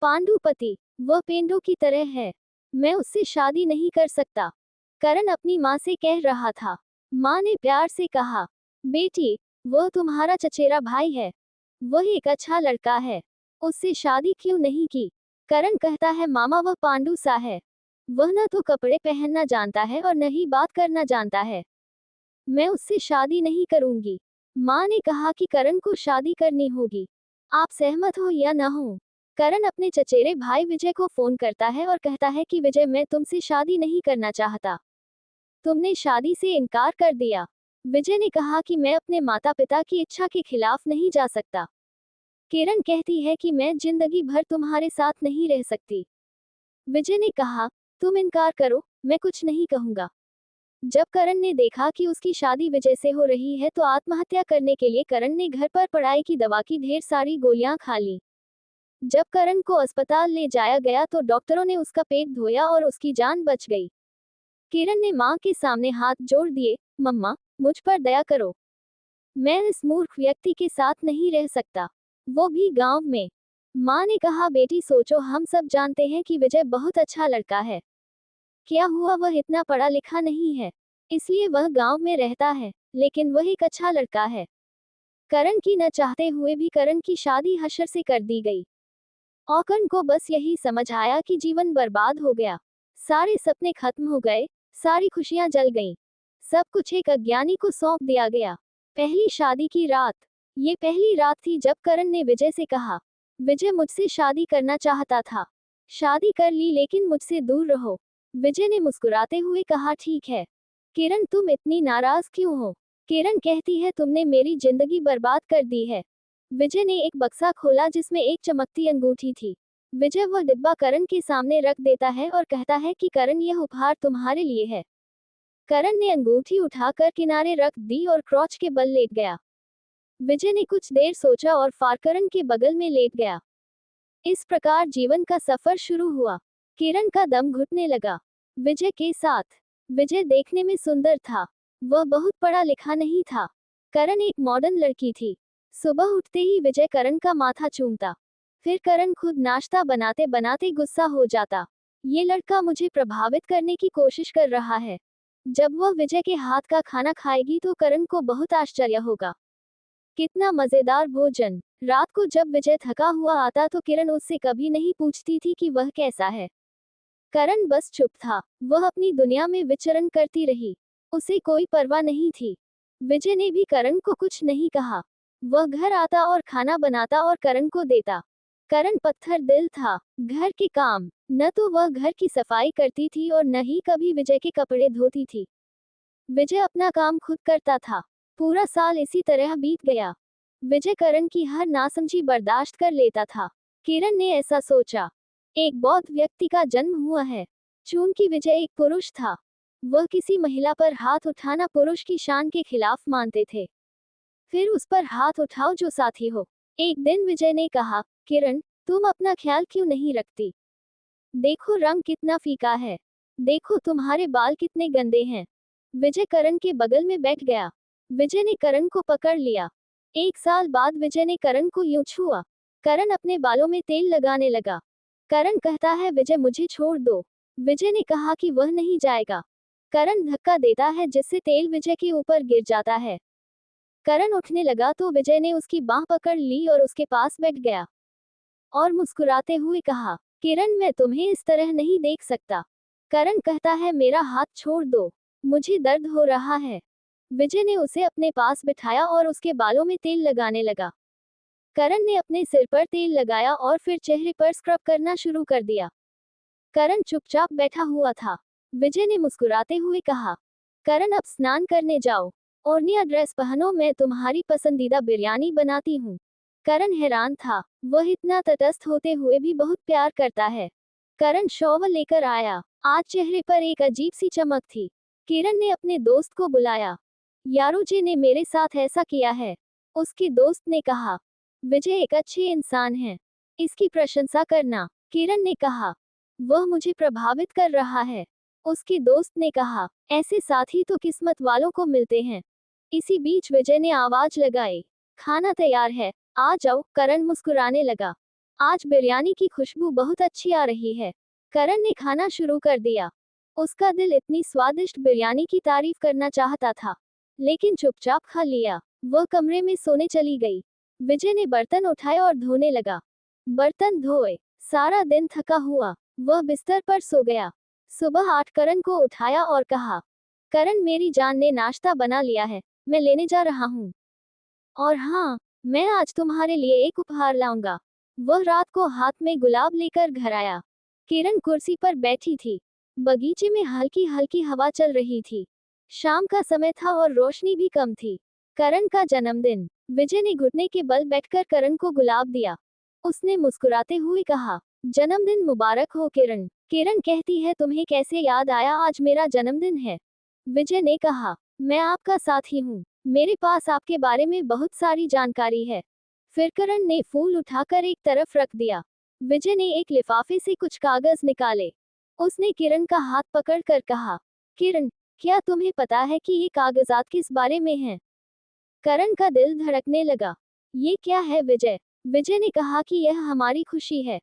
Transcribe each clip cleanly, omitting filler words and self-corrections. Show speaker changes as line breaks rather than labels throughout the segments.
पांडुपति, वह पेंडो की तरह है। मैं उससे शादी नहीं कर सकता, करण अपनी माँ से कह रहा था। माँ ने प्यार से कहा, बेटी, वह तुम्हारा चचेरा भाई है, वह एक अच्छा लड़का है, उससे शादी क्यों नहीं की? करण कहता है, मामा वह पांडु सा है, वह न तो कपड़े पहनना जानता है और न ही बात करना जानता है, मैं उससे शादी नहीं करूंगी। माँ ने कहा कि करण को शादी करनी होगी, आप सहमत हो या न हो? करण अपने चचेरे भाई विजय को फोन करता है और कहता है कि विजय, मैं तुमसे शादी नहीं करना चाहता, तुमने शादी से इनकार कर दिया। विजय ने कहा कि मैं अपने माता पिता की इच्छा के खिलाफ नहीं जा सकता। किरण कहती है कि मैं जिंदगी भर तुम्हारे साथ नहीं रह सकती। विजय ने कहा, तुम इनकार करो, मैं कुछ नहीं कहूंगा। जब करण ने देखा कि उसकी शादी विजय से हो रही है तो आत्महत्या करने के लिए करण ने घर पर पड़ाई की दवा की ढेर सारी गोलियां खा ली। जब करण को अस्पताल ले जाया गया तो डॉक्टरों ने उसका पेट धोया और उसकी जान बच गई। किरण ने मां के सामने हाथ जोड़ दिए, मम्मा, मुझ पर दया करो, मैं इस मूर्ख व्यक्ति के साथ नहीं रह सकता, वो भी गांव में। मां ने कहा, बेटी सोचो, हम सब जानते हैं कि विजय बहुत अच्छा लड़का है, क्या हुआ वह इतना पढ़ा लिखा नहीं है, इसलिए वह गांव में रहता है, लेकिन वह एक अच्छा लड़का है। करण की न चाहते हुए भी करण की शादी हशर से कर दी गई। औकन को बस यही समझ आया कि जीवन बर्बाद हो गया, सारे सपने खत्म हो गए, सारी खुशियां जल गईं, सब कुछ एक अज्ञानी को सौंप दिया गया। पहली शादी की रात, ये पहली रात थी जब करण ने विजय से कहा, विजय मुझसे शादी करना चाहता था, शादी कर ली लेकिन मुझसे दूर रहो। विजय ने मुस्कुराते हुए कहा, ठीक है। किरण, तुम इतनी नाराज क्यों हो? किरण कहती है, तुमने मेरी जिंदगी बर्बाद कर दी है। विजय ने एक बक्सा खोला जिसमें एक चमकती अंगूठी थी। विजय वह डिब्बा करण के सामने रख देता है और कहता है कि करण, यह उपहार तुम्हारे लिए है। करण ने अंगूठी उठाकर किनारे रख दी और क्रॉच के बल लेट गया। विजय ने कुछ देर सोचा और फारकरण के बगल में लेट गया। इस प्रकार जीवन का सफर शुरू हुआ। किरण का दम घुटने लगा विजय के साथ। विजय देखने में सुंदर था, वह बहुत पढ़ा लिखा नहीं था। करण एक मॉडर्न लड़की थी। सुबह उठते ही विजय करण का माथा चूमता, फिर करण खुद नाश्ता बनाते बनाते गुस्सा हो जाता, ये लड़का मुझे प्रभावित करने की कोशिश कर रहा है। जब वह विजय के हाथ का खाना खाएगी तो करण को बहुत आश्चर्य होगा, कितना मजेदार भोजन। रात को जब विजय थका हुआ आता तो किरण उससे कभी नहीं पूछती थी कि वह कैसा है। करण बस चुप था, वह अपनी दुनिया में विचरण करती रही, उसे कोई परवाह नहीं थी। विजय ने भी करण को कुछ नहीं कहा, वह घर आता और खाना बनाता और करण को देता। करण पत्थर दिल था, घर के काम न तो वह घर की सफाई करती थी और न ही कभी विजय के कपड़े धोती थी। विजय अपना काम खुद करता था। पूरा साल इसी तरह बीत गया। विजय करण की हर नासमझी बर्दाश्त कर लेता था। किरण ने ऐसा सोचा, एक बौद्ध व्यक्ति का जन्म हुआ है। चूंकि विजय एक पुरुष था, वह किसी महिला पर हाथ उठाना पुरुष की शान के खिलाफ मानते थे। फिर उस पर हाथ उठाओ जो साथी हो। एक दिन विजय ने कहा, किरण, तुम अपना ख्याल क्यों नहीं रखती? देखो रंग कितना फीका है, देखो तुम्हारे बाल कितने गंदे हैं। विजय करण के बगल में बैठ गया। विजय ने करण को पकड़ लिया। एक साल बाद विजय ने करण को यूं छुआ। करण अपने बालों में तेल लगाने लगा। करण कहता है, विजय मुझे छोड़ दो। विजय ने कहा कि वह नहीं जाएगा। करण धक्का देता है जिससे तेल विजय के ऊपर गिर जाता है। करण उठने लगा तो विजय ने उसकी बांह पकड़ ली और उसके पास बैठ गया और मुस्कुराते हुए कहा, किरण, मैं तुम्हें इस तरह नहीं देख सकता। करण कहता है, मेरा हाथ छोड़ दो, मुझे दर्द हो रहा है। विजय ने उसे अपने पास बिठाया और उसके बालों में तेल लगाने लगा। करण ने अपने सिर पर तेल लगाया और फिर चेहरे पर स्क्रब करना शुरू कर दिया। करण चुपचाप बैठा हुआ था। विजय ने मुस्कुराते हुए कहा, करण, अब स्नान करने जाओ, ओढ़नी ड्रेस पहनो, मैं तुम्हारी पसंदीदा बिरयानी बनाती हूँ। करण हैरान था, वह इतना तटस्थ होते हुए भी बहुत प्यार करता है। करण शॉवर लेकर आया। आज चेहरे पर एक अजीब सी चमक थी। किरण ने अपने दोस्त को बुलाया। यारोजी ने मेरे साथ ऐसा किया है। उसके दोस्त ने कहा, विजय एक अच्छे इंसान है, इसकी प्रशंसा करना। किरण ने कहा, वह मुझे प्रभावित कर रहा है। उसके दोस्त ने कहा, ऐसे साथी तो किस्मत वालों को मिलते हैं। इसी बीच विजय ने आवाज लगाई, खाना तैयार है, आ जाओ। करण मुस्कुराने लगा। आज बिरयानी की खुशबू बहुत अच्छी आ रही है। करण ने खाना शुरू कर दिया। उसका दिल इतनी स्वादिष्ट बिरयानी की तारीफ करना चाहता था, लेकिन चुपचाप खा लिया। वह कमरे में सोने चली गई। विजय ने बर्तन उठाए और धोने लगा। बर्तन धोए, सारा दिन थका हुआ वह बिस्तर पर सो गया। सुबह 8 करण को उठाया और कहा, करण मेरी जान ने नाश्ता बना लिया है, मैं लेने जा रहा हूँ। और हाँ, मैं आज तुम्हारे लिए एक उपहार लाऊंगा। वह रात को हाथ में गुलाब लेकर घर आया। किरण कुर्सी पर बैठी थी। बगीचे में हल्की हल्की हवा चल रही थी। शाम का समय था और रोशनी भी कम थी। करण का जन्मदिन। विजय ने घुटने के बल बैठकर करण को गुलाब दिया। उसने मुस्कुराते हुए कहा, जन्मदिन मुबारक हो किरण। किरण कहती है, तुम्हें कैसे याद आया आज मेरा जन्मदिन है? विजय ने कहा, मैं आपका साथी हूँ, मेरे पास आपके बारे में बहुत सारी जानकारी है। फिर करण ने फूल उठाकर एक तरफ रख दिया। विजय ने एक लिफाफे से कुछ कागज निकाले। उसने किरण का हाथ पकड़कर कहा, किरण, क्या तुम्हें पता है कि ये कागजात किस बारे में हैं? करण का दिल धड़कने लगा। ये क्या है विजय? विजय ने कहा कि यह हमारी खुशी है।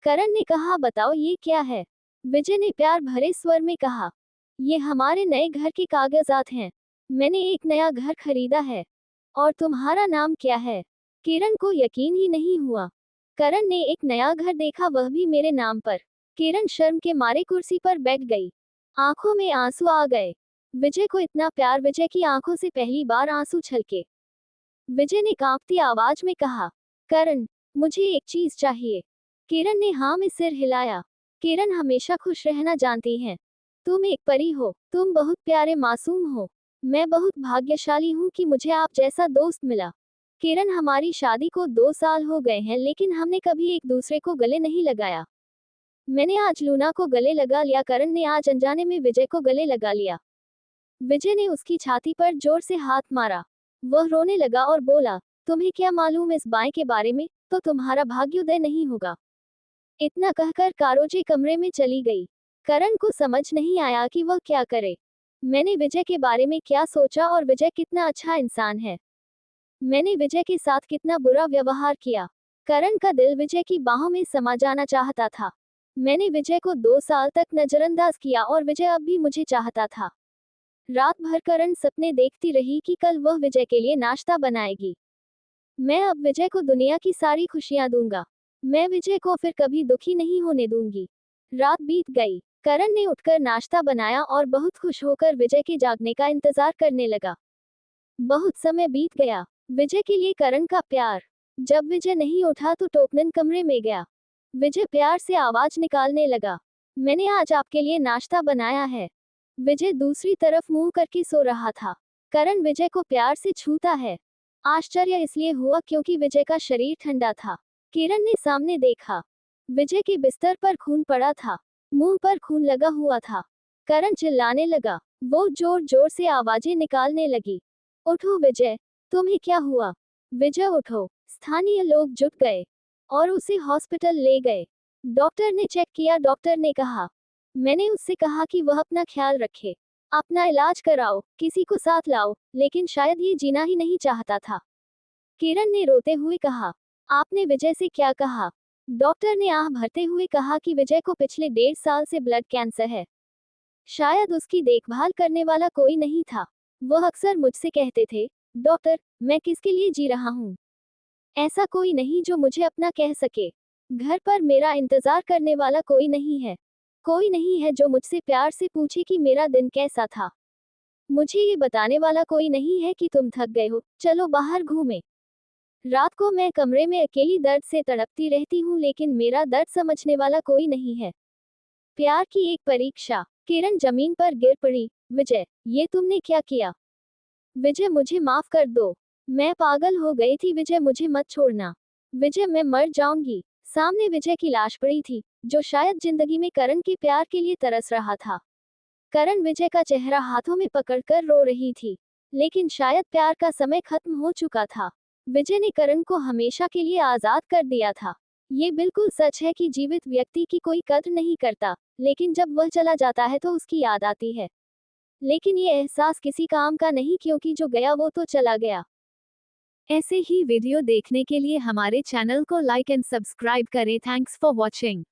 करण ने कहा, बताओ ये क्या है? विजय ने प्यार भरे स्वर में कहा, ये हमारे नए घर के कागजात हैं। मैंने एक नया घर खरीदा है। और तुम्हारा नाम क्या है? किरण को यकीन ही नहीं हुआ। करण ने एक नया घर देखा, वह भी मेरे नाम पर। किरण शर्म के मारे कुर्सी पर बैठ गई। आंखों में आंसू आ गए। विजय को इतना प्यार। विजय की आंखों से पहली बार आंसू छलके। विजय ने कांपती आवाज में कहा, करण, मुझे एक चीज चाहिए। किरण ने हाँ में सिर हिलाया। किरण हमेशा खुश रहना जानती हैं। तुम एक परी हो, तुम बहुत प्यारे मासूम हो। मैं बहुत भाग्यशाली हूँ कि मुझे आप जैसा दोस्त मिला। किरण, हमारी शादी को 2 साल हो गए हैं, लेकिन हमने कभी एक दूसरे को गले नहीं लगाया। मैंने आज लूना को गले लगा लिया। करण ने आज अनजाने में विजय को गले लगा लिया। विजय ने उसकी छाती पर जोर से हाथ मारा। वह रोने लगा और बोला, तुम्हें क्या मालूम इस बाएं के बारे में, तो तुम्हारा भाग्योदय नहीं होगा। इतना कहकर कारोजी कमरे में चली गई। करण को समझ नहीं आया कि वह क्या करे। मैंने विजय के बारे में क्या सोचा और विजय कितना अच्छा इंसान है। मैंने विजय के साथ कितना बुरा व्यवहार किया। करण का दिल विजय की बाहों में समा जाना चाहता था। मैंने विजय को 2 साल तक नजरअंदाज किया और विजय अब भी मुझे चाहता था। रात भर करण सपने देखती रही कि कल वह विजय के लिए नाश्ता बनाएगी। मैं अब विजय को दुनिया की सारी खुशियां दूंगा। मैं विजय को फिर कभी दुखी नहीं होने दूंगी। रात बीत गई। करण ने उठकर नाश्ता बनाया और बहुत खुश होकर विजय के जागने का इंतजार करने लगा। बहुत समय बीत गया। विजय के लिए करण का प्यार। जब विजय नहीं उठा तो टोकनन कमरे में गया। विजय प्यार से आवाज निकालने लगा, मैंने आज आपके लिए नाश्ता बनाया है। विजय दूसरी तरफ मुंह करके सो रहा था। करण विजय को प्यार से छूता है। आश्चर्य इसलिए हुआ क्योंकि विजय का शरीर ठंडा था। किरण ने सामने देखा। विजय के बिस्तर पर खून पड़ा था। मुंह पर खून लगा हुआ था। करण चिल्लाने लगा। वो जोर जोर से आवाजें निकालने लगी, उठो विजय, तुम्हें क्या हुआ? विजय उठो। स्थानीय लोग जुट गए और उसे हॉस्पिटल ले गए। डॉक्टर ने चेक किया। डॉक्टर ने कहा, मैंने उससे कहा कि वह अपना ख्याल रखे, अपना इलाज कराओ, किसी को साथ लाओ, लेकिन शायद ये जीना ही नहीं चाहता था। किरण ने रोते हुए कहा, आपने विजय से क्या कहा? डॉक्टर ने आह भरते हुए कहा कि विजय को पिछले 1.5 साल से ब्लड कैंसर है। शायद उसकी देखभाल करने वाला कोई नहीं था। वह अक्सर मुझसे कहते थे, डॉक्टर, मैं किसके लिए जी रहा हूँ? ऐसा कोई नहीं जो मुझे अपना कह सके। घर पर मेरा इंतजार करने वाला कोई नहीं है। कोई नहीं है जो मुझसे प्यार से पूछे कि मेरा दिन कैसा था। मुझे ये बताने वाला कोई नहीं है कि तुम थक गए हो, चलो बाहर घूमें। रात को मैं कमरे में अकेली दर्द से तड़पती रहती हूँ, लेकिन मेरा दर्द समझने वाला कोई नहीं है। प्यार की एक परीक्षा। किरण जमीन पर गिर पड़ी। विजय, ये तुमने क्या किया? विजय, मुझे माफ कर दो। मैं पागल हो गई थी। विजय, मुझे मत छोड़ना। विजय, मैं मर जाऊंगी। सामने विजय की लाश पड़ी थी, जो शायद जिंदगी में करण के प्यार के लिए तरस रहा था। करण विजय का चेहरा हाथों में पकड़कर रो रही थी, लेकिन शायद प्यार का समय खत्म हो चुका था। विजय ने करण को हमेशा के लिए आजाद कर दिया था। ये बिल्कुल सच है कि जीवित व्यक्ति की कोई कद्र नहीं करता, लेकिन जब वह चला जाता है तो उसकी याद आती है। लेकिन ये एहसास किसी काम का नहीं, क्योंकि जो गया वो तो चला गया। ऐसे ही वीडियो देखने के लिए हमारे चैनल को लाइक एंड सब्सक्राइब करें। Thanks for watching.